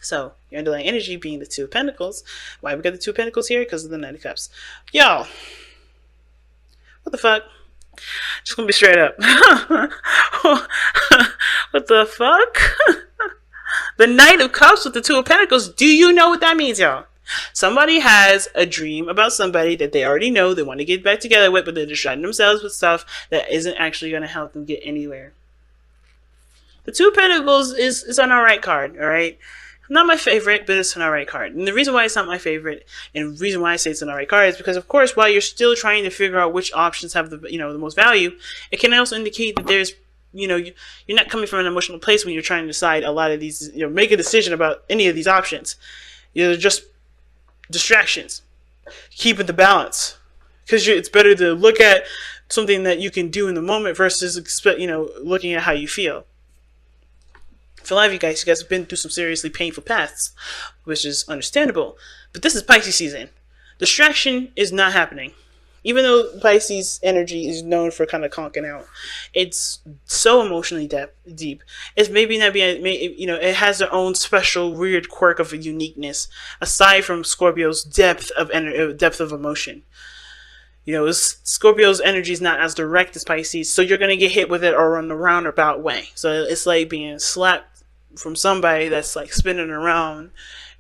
So your underlying energy being the Two of Pentacles. Why we got the Two of Pentacles here? Because of the Knight of Cups. Y'all, what the fuck? Just gonna be straight up. What the fuck? The Knight of Cups with the Two of Pentacles. Do you know what that means, y'all? Somebody has a dream about somebody that they already know they want to get back together with, but they're distracting themselves with stuff that isn't actually going to help them get anywhere. The Two of Pentacles is an alright card, alright? Not my favorite, but it's an alright card. And the reason why it's not my favorite, and the reason why I say it's an alright card, is because, of course, while you're still trying to figure out which options have the the most value, it can also indicate that there's you're not coming from an emotional place when you're trying to decide a lot of these, make a decision about any of these options. They're just distractions. Keeping the balance, because it's better to look at something that you can do in the moment versus looking at how you feel. For a lot of you guys have been through some seriously painful paths, which is understandable. But this is Pisces season. Distraction is not happening. Even though Pisces energy is known for kind of conking out, it's so emotionally deep. It's maybe not being, it has their own special weird quirk of a uniqueness, aside from Scorpio's depth of emotion. Scorpio's energy is not as direct as Pisces, so you're going to get hit with it or in a roundabout way. So it's like being slapped from somebody that's like spinning around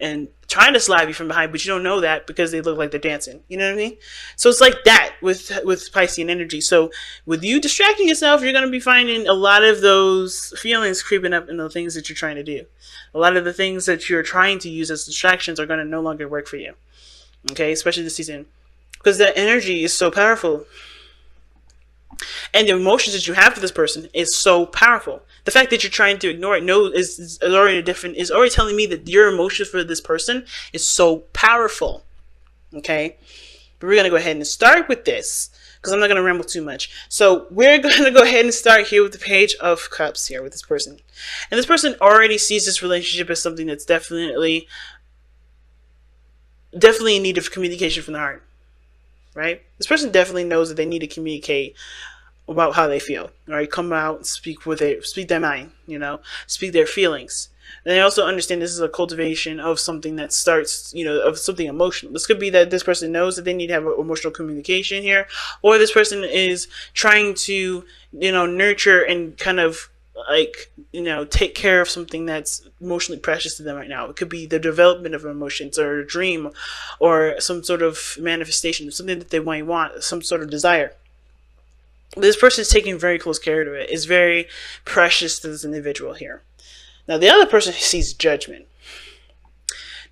and trying to slap you from behind, but you don't know that because they look like they're dancing. You know what I mean? So it's like that with Piscean energy. So with you distracting yourself, you're going to be finding a lot of those feelings creeping up in the things that you're trying to do. A lot of the things that you're trying to use as distractions are going to no longer work for you. Okay? Especially this season. Because that energy is so powerful. And the emotions that you have for this person is so powerful. The fact that you're trying to ignore it is already telling me that your emotions for this person is so powerful. Okay? But we're going to go ahead and start with this, because I'm not going to ramble too much. So we're going to go ahead and start here with the Page of Cups here with this person. And this person already sees this relationship as something that's definitely in need of communication from the heart. Right? This person definitely knows that they need to communicate about how they feel. Right? Come out and speak their mind, speak their feelings. And they also understand this is a cultivation of something that starts, of something emotional. This could be that this person knows that they need to have emotional communication here, or this person is trying to, nurture and kind of take care of something that's emotionally precious to them right now. It could be the development of emotions, or a dream, or some sort of manifestation, something that they might want, some sort of desire. This person is taking very close care of it. It's very precious to this individual here. Now, the other person sees judgment.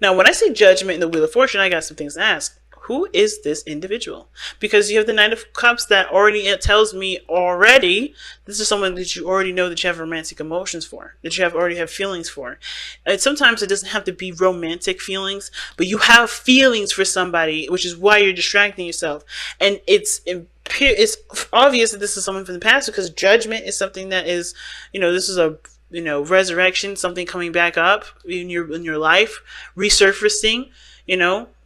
Now, when I see judgment in the Wheel of Fortune, I got some things to ask. Who is this individual? Because you have the Knight of Cups that it tells me already, this is someone that you already know that you have romantic emotions for, that you already have feelings for. And sometimes it doesn't have to be romantic feelings, but you have feelings for somebody, which is why you're distracting yourself. And it's obvious that this is someone from the past, because judgment is something that is, this is a resurrection, something coming back up in your life, resurfacing.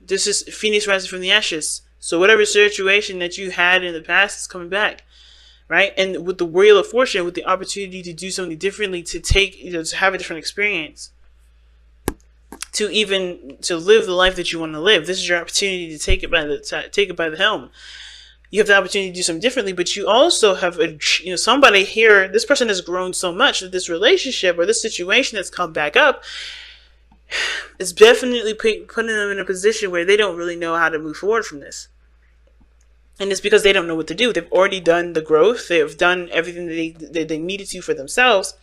This is Phoenix rising from the ashes. So whatever situation that you had in the past is coming back, right? And with the Wheel of Fortune, with the opportunity to do something differently, to to have a different experience, to live the life that you want to live. This is your opportunity to take it by the helm. You have the opportunity to do something differently, but you also have somebody here. This person has grown so much that this relationship or this situation that's come back up is definitely putting them in a position where they don't really know how to move forward from this. And it's because they don't know what to do. They've already done the growth. They have done everything that they needed to for themselves.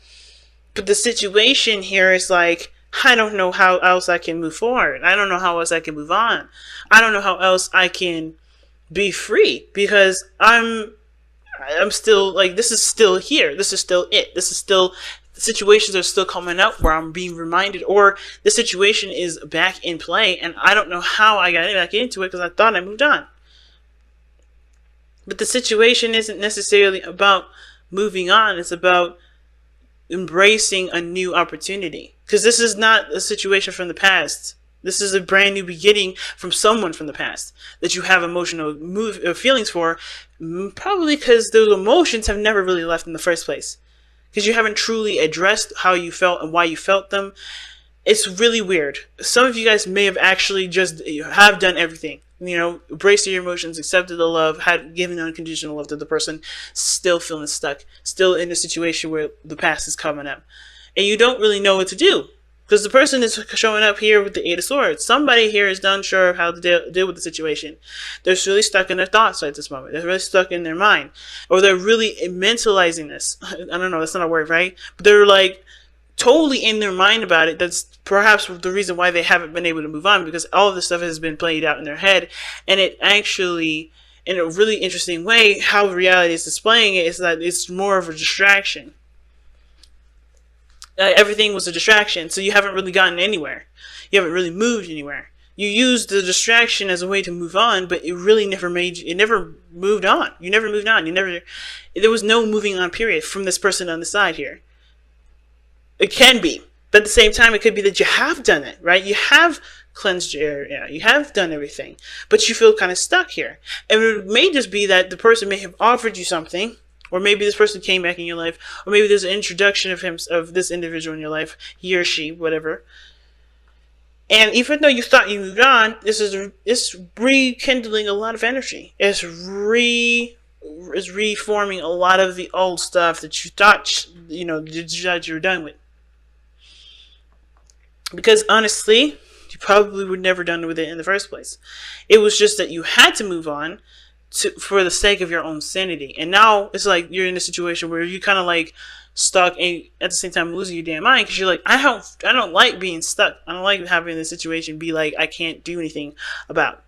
But the situation here is like, I don't know how else I can move forward. I don't know how else I can move on. I don't know how else I can be free, because I'm still like, this is still here. This is still it. This is still, situations are still coming up where I'm being reminded, or the situation is back in play and I don't know how I got back into it because I thought I moved on. But the situation isn't necessarily about moving on. It's about embracing a new opportunity, because this is not a situation from the past. This is a brand new beginning from someone from the past that you have emotional feelings for, probably because those emotions have never really left in the first place, because you haven't truly addressed how you felt and why you felt them. it's really weird. Some of you guys may have actually just have done everything. Embraced your emotions, accepted the love, had given unconditional love to the person, still feeling stuck, still in a situation where the past is coming up. And you don't really know what to do. Because the person is showing up here with the Eight of Swords. Somebody here is unsure of how to deal with the situation. They're really stuck in their thoughts at this moment. They're really stuck in their mind. Or they're really mentalizing this. I don't know, that's not a word, right? But they're like totally in their mind about it. That's perhaps the reason why they haven't been able to move on, because all of this stuff has been played out in their head. And it actually, in a really interesting way, how reality is displaying it is that it's more of a distraction. Everything was a distraction, so you haven't really gotten anywhere. You haven't really moved anywhere. You used the distraction as a way to move on, but it really never never moved on. You never moved on. There was no moving on period from this person on the side here. It can be, but at the same time, it could be that you have done it, right? You have cleansed your area. You have done everything, but you feel kind of stuck here. And it may just be that the person may have offered you something, or maybe this person came back in your life, or maybe there's an introduction of this individual in your life, he or she, whatever. And even though you thought you moved on, it's rekindling a lot of energy. It's reforming a lot of the old stuff that you thought you were done with. Because honestly, you probably were never done with it in the first place. It was just that you had to move on for the sake of your own sanity. And now it's like you're in a situation where you kind of like stuck and at the same time losing your damn mind, because you're like, I don't like being stuck. I don't like having this situation be like I can't do anything about.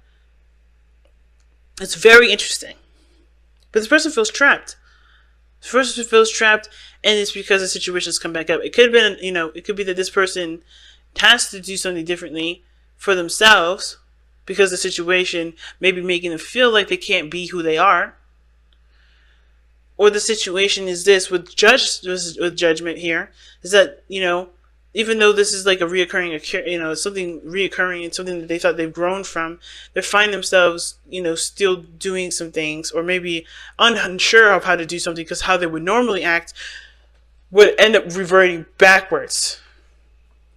It's very interesting. But this person feels trapped. This person feels trapped, and it's because the situation's come back up. It could have been, it could be that this person has to do something differently for themselves, because the situation may be making them feel like they can't be who they are. Or the situation is this with judgment here, is that, even though this is like a reoccurring, something reoccurring and something that they thought they've grown from, they find themselves, still doing some things, or maybe unsure of how to do something, because how they would normally act would end up reverting backwards.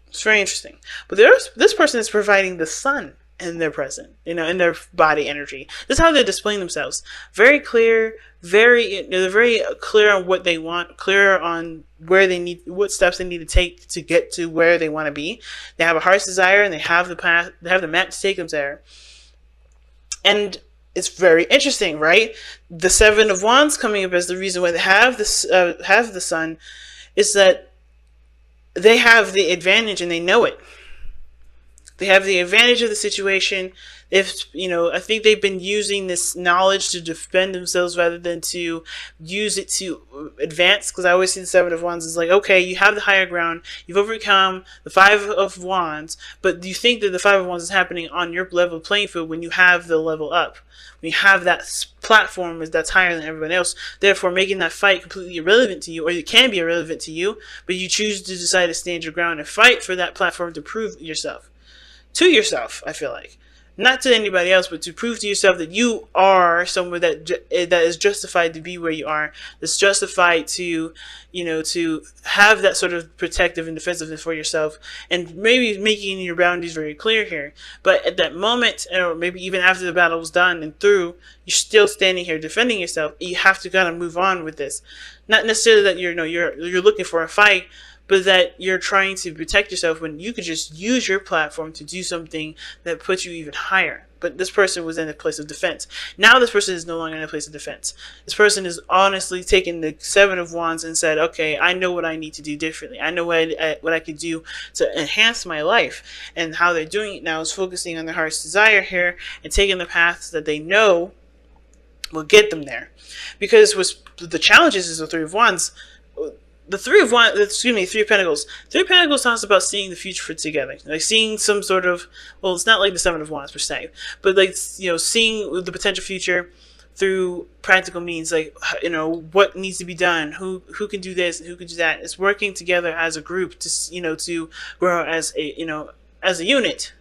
It's very interesting. But this person is providing the sun in their present, in their body energy. This is how they're displaying themselves. Very clear, they're very clear on what they want, clear on what steps they need to take to get to where they want to be. They have a heart's desire, and they have the path, they have the map to take them there. And it's very interesting, right? The Seven of Wands coming up as the reason why they have this, have the sun, is that they have the advantage and they know it. They have the advantage of the situation. I think they've been using this knowledge to defend themselves rather than to use it to advance. Because I always see the Seven of Wands as like, okay, you have the higher ground, you've overcome the Five of Wands, but do you think that the Five of Wands is happening on your level playing field when you have the level up? When you have that platform that's higher than everyone else, therefore making that fight completely irrelevant to you, or it can be irrelevant to you, but you choose to decide to stand your ground and fight for that platform to prove yourself. To yourself, I feel like. Not to anybody else, but to prove to yourself that you are someone that is justified to be where you are. That's justified to, to have that sort of protective and defensiveness for yourself. And maybe making your boundaries very clear here. But at that moment, or maybe even after the battle was done and through, you're still standing here defending yourself. You have to kind of move on with this. Not necessarily that you're looking for a fight, but that you're trying to protect yourself when you could just use your platform to do something that puts you even higher. But this person was in a place of defense. Now this person is no longer in a place of defense. This person is honestly taking the Seven of Wands and said, okay, I know what I need to do differently. I know what I could do to enhance my life. And how they're doing it now is focusing on their heart's desire here and taking the paths that they know will get them there. Because the challenges is the Three of Wands. The Three of Pentacles. Three of Pentacles talks about seeing the future for together, like seeing some sort of, well, it's not like the Seven of Wands per se, but like seeing the potential future through practical means, like what needs to be done, who can do this, and who can do that. It's working together as a group to to grow as a as a unit.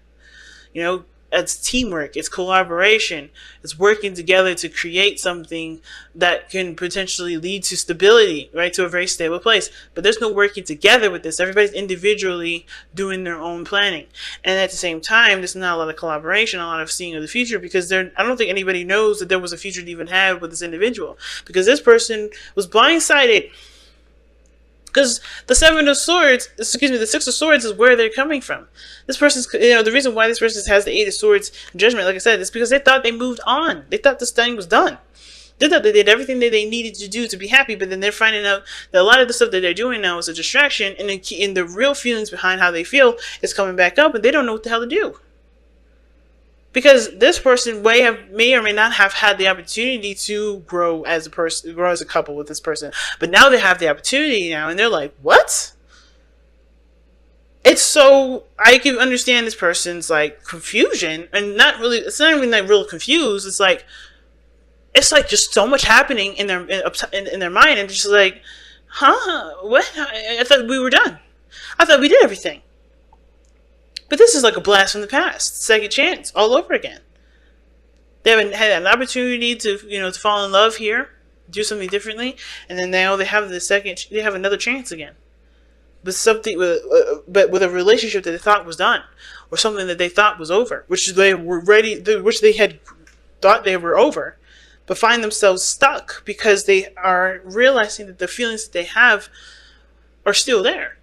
it's teamwork, it's collaboration, it's working together to create something that can potentially lead to stability, right, to a very stable place. But there's no working together with this. Everybody's individually doing their own planning, and at the same time, there's not a lot of collaboration, a lot of seeing of the future, because I don't think anybody knows that there was a future to even have with this individual, because this person was blindsided. Because the Six of Swords is where they're coming from. This person's, the reason why this person has the Eight of Swords Judgment, like I said, is because they thought they moved on. They thought this thing was done. They thought they did everything that they needed to do to be happy, but then they're finding out that a lot of the stuff that they're doing now is a distraction, and the real feelings behind how they feel is coming back up, and they don't know what the hell to do. Because this person may or may not have had the opportunity to grow as a person, grow as a couple with this person. But now they have the opportunity now, and they're like, what? I can understand this person's like confusion, and it's not even like real confused. It's like just so much happening in their mind, and just like, what? I thought we were done. I thought we did everything. But this is like a blast from the past, second chance, all over again. They haven't had an opportunity to fall in love here, do something differently, and then now they have they have another chance again. But with a relationship that they thought was done, or something that they thought was over, which they had thought they were over, but find themselves stuck because they are realizing that the feelings that they have are still there.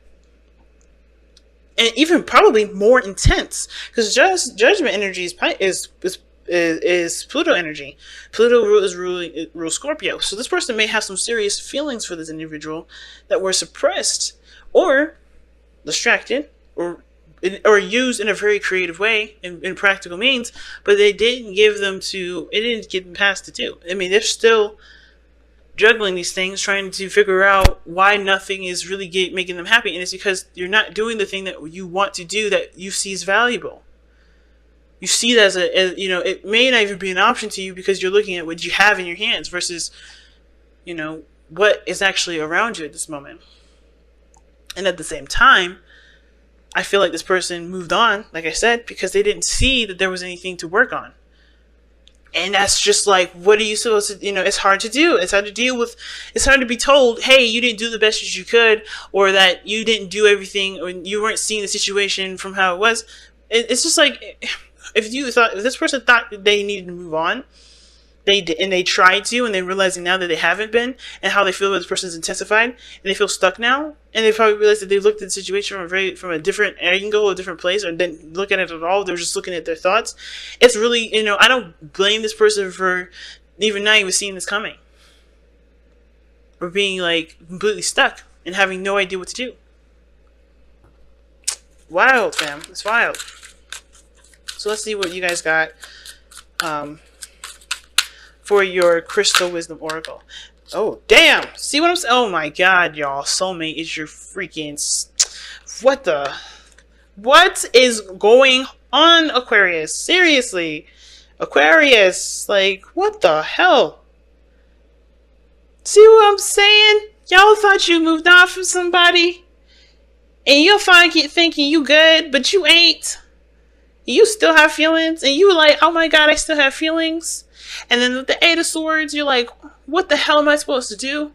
And even probably more intense, because judgment energy is Pluto energy. Pluto rules Scorpio. So this person may have some serious feelings for this individual that were suppressed, or distracted, or used in a very creative way in practical means, but it didn't get them past the two. I mean, they're still juggling these things, trying to figure out why nothing is really making them happy, and it's because you're not doing the thing that you want to do, that you see as valuable. You see that as it may not even be an option to you, because you're looking at what you have in your hands versus what is actually around you at this moment. And at the same time, I feel like this person moved on, like I said, because they didn't see that there was anything to work on. And that's just like, what are you supposed to, it's hard to do. It's hard to deal with. It's hard to be told, hey, you didn't do the best as you could, or that you didn't do everything, or you weren't seeing the situation from how it was. It's just like, if this person thought that they needed to move on, they did, and they tried to, and they're realizing now that they haven't been, and how they feel that this person's intensified, and they feel stuck now, and they probably realized that they looked at the situation from a different angle, a different place, or didn't look at it at all. They're just looking at their thoughts. It's really, I don't blame this person for even not even seeing this coming, or being like completely stuck and having no idea what to do. Wild, fam. It's wild. So let's see what you guys got for your Crystal Wisdom Oracle. Oh, damn. See what I'm saying? Oh, my God, y'all. Soulmate is your freaking... What is going on, Aquarius? Seriously. Aquarius. Like, what the hell? See what I'm saying? Y'all thought you moved on from somebody, and you'll thinking you good, but you ain't. You still have feelings, and you like, oh my God, I still have feelings. And then with the Eight of Swords, you're like, what the hell am I supposed to do?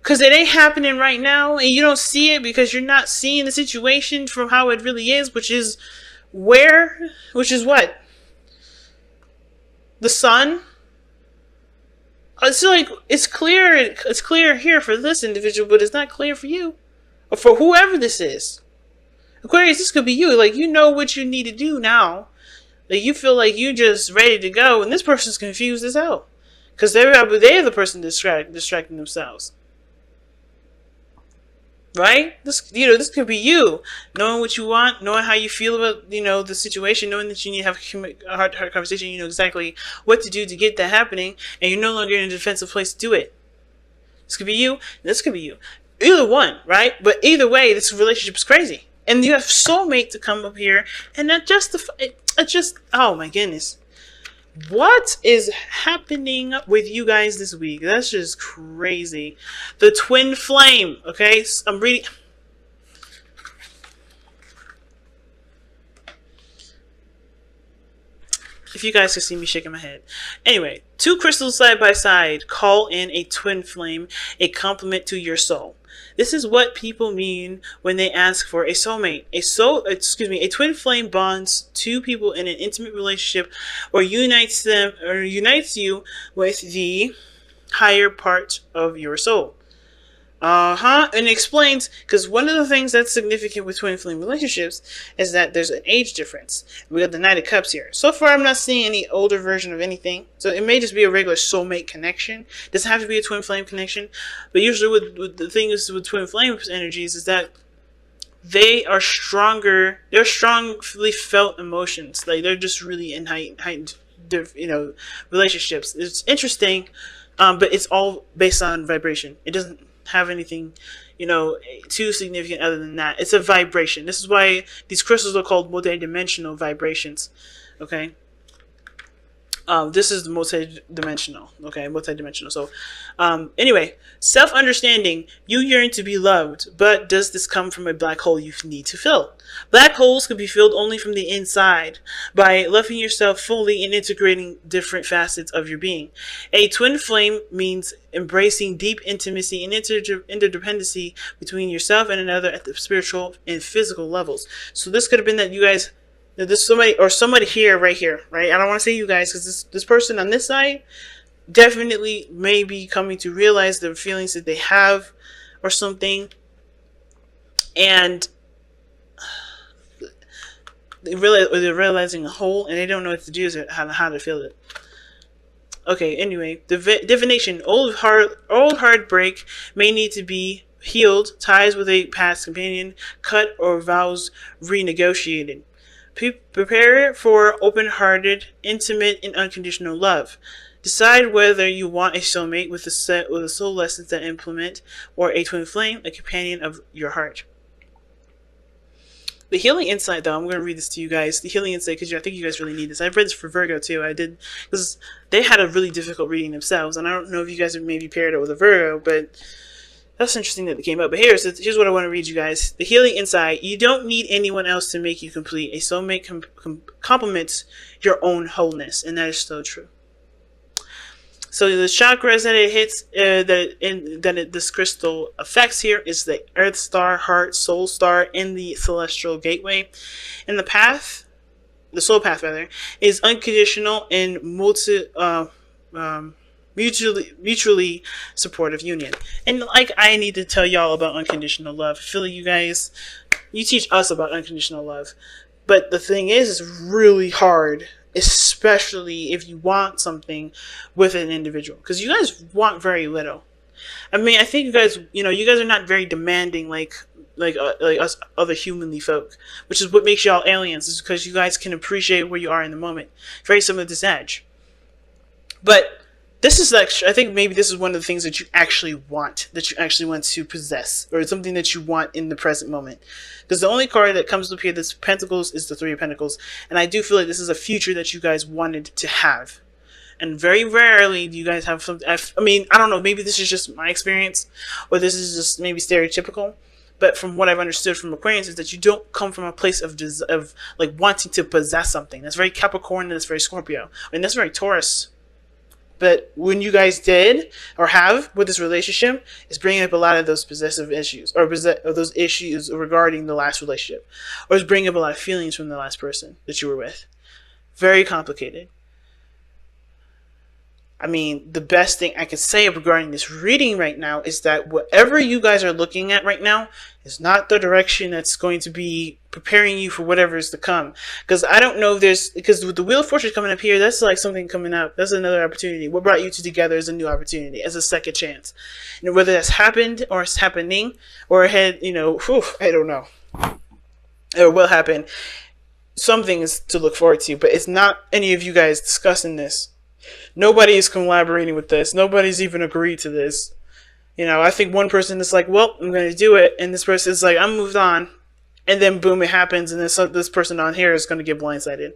Because it ain't happening right now, and you don't see it because you're not seeing the situation from how it really is, which is what? The Sun? It's like, it's clear here for this individual, but it's not clear for you. Or for whoever this is. Aquarius, this could be you. Like, you know what you need to do now. Like, you feel like you're just ready to go, and this person's confused as hell. Because they're the person distracting themselves. Right? This could be you. Knowing what you want, knowing how you feel about, the situation, knowing that you need to have a hard conversation, you know exactly what to do to get that happening, and you're no longer in a defensive place to do it. This could be you, this could be you. Either one, right? But either way, this relationship is crazy. And you have soulmate to come up here and not justify it. Oh my goodness. What is happening with you guys this week? That's just crazy. The twin flame, okay? I'm reading. If you guys could see me shaking my head. Anyway, two crystals side by side call in a twin flame, a complement to your soul. This is what people mean when they ask for a soulmate. A twin flame bonds two people in an intimate relationship or unites you with the higher part of your soul. And it explains, because one of the things that's significant with twin flame relationships is that there's an age difference. We got the Knight of Cups here. So far, I'm not seeing any older version of anything. So it may just be a regular soulmate connection. It doesn't have to be a twin flame connection. But usually with the thing is with twin flame energies is that they are stronger. They're strongly felt emotions. Like they're just really in heightened relationships. It's interesting, but it's all based on vibration. It doesn't have anything too significant other than that. It's a vibration. This is why these crystals are called multi-dimensional vibrations. Okay, this is the multi-dimensional. Okay, multi-dimensional. So anyway, self-understanding. You yearn to be loved, but does this come from a black hole you need to fill? Black holes can be filled only from the inside by loving yourself fully and integrating different facets of your being. A twin flame means embracing deep intimacy and interdependency between yourself and another at the spiritual and physical levels. So this could have been that you guys, this somebody here, right here, right? I don't want to say you guys because this person on this side definitely may be coming to realize the feelings that they have or something, and they're realizing a hole and they don't know what to do or how to fill it. Okay, anyway, divination. Old heartbreak may need to be healed, ties with a past companion cut, or vows renegotiated. Prepare for open-hearted, intimate, and unconditional love. Decide whether you want a soulmate with a soul lessons that implement, or a twin flame, a companion of your heart. The healing insight, though, I'm going to read this to you guys. The healing insight, because I think you guys really need this. I've read this for Virgo, too. I did, because they had a really difficult reading themselves. And I don't know if you guys have maybe paired it with a Virgo, but that's interesting that it came up. But here's what I want to read you guys. The healing insight. You don't need anyone else to make you complete. A soulmate complements your own wholeness. And that is so true. So the chakras that it hits, this crystal affects here is the Earth Star, Heart, Soul Star, and the Celestial Gateway. And the path, the soul path rather, is unconditional and mutually supportive union. And like I need to tell y'all about unconditional love. I feel like you guys, you teach us about unconditional love. But the thing is, it's really hard, especially if you want something with an individual, because you guys want very little. I mean, I think you guys are not very demanding like us other humanly folk, which is what makes y'all aliens, is because you guys can appreciate where you are in the moment. Very similar to Sag. But this is I think maybe this is one of the things that you actually want to possess, or something that you want in the present moment. Because the only card that comes up here that's Pentacles is the Three of Pentacles. And I do feel like this is a future that you guys wanted to have. And very rarely do you guys have something. I mean, I don't know, maybe this is just my experience, or this is just maybe stereotypical. But from what I've understood from Aquarius is that you don't come from a place of like wanting to possess something. That's very Capricorn and that's very Scorpio. And that's very Taurus. But when you guys did, or have, with this relationship, it's bringing up a lot of those possessive issues, or those issues regarding the last relationship. Or it's bringing up a lot of feelings from the last person that you were with. Very complicated. I mean, the best thing I can say regarding this reading right now is that whatever you guys are looking at right now is not the direction that's going to be preparing you for whatever is to come. Because I don't know if because with the Wheel of Fortune coming up here, that's like something coming up. That's another opportunity. What brought you two together is a new opportunity, as a second chance. And whether that's happened, or it's happening, or ahead, I don't know. It will happen. Something is to look forward to, but it's not any of you guys discussing this. Nobody is collaborating with this. Nobody's even agreed to this. I think one person is like, well, I'm going to do it. And this person is like, I'm moved on. And then boom, it happens. And this person on here is going to get blindsided.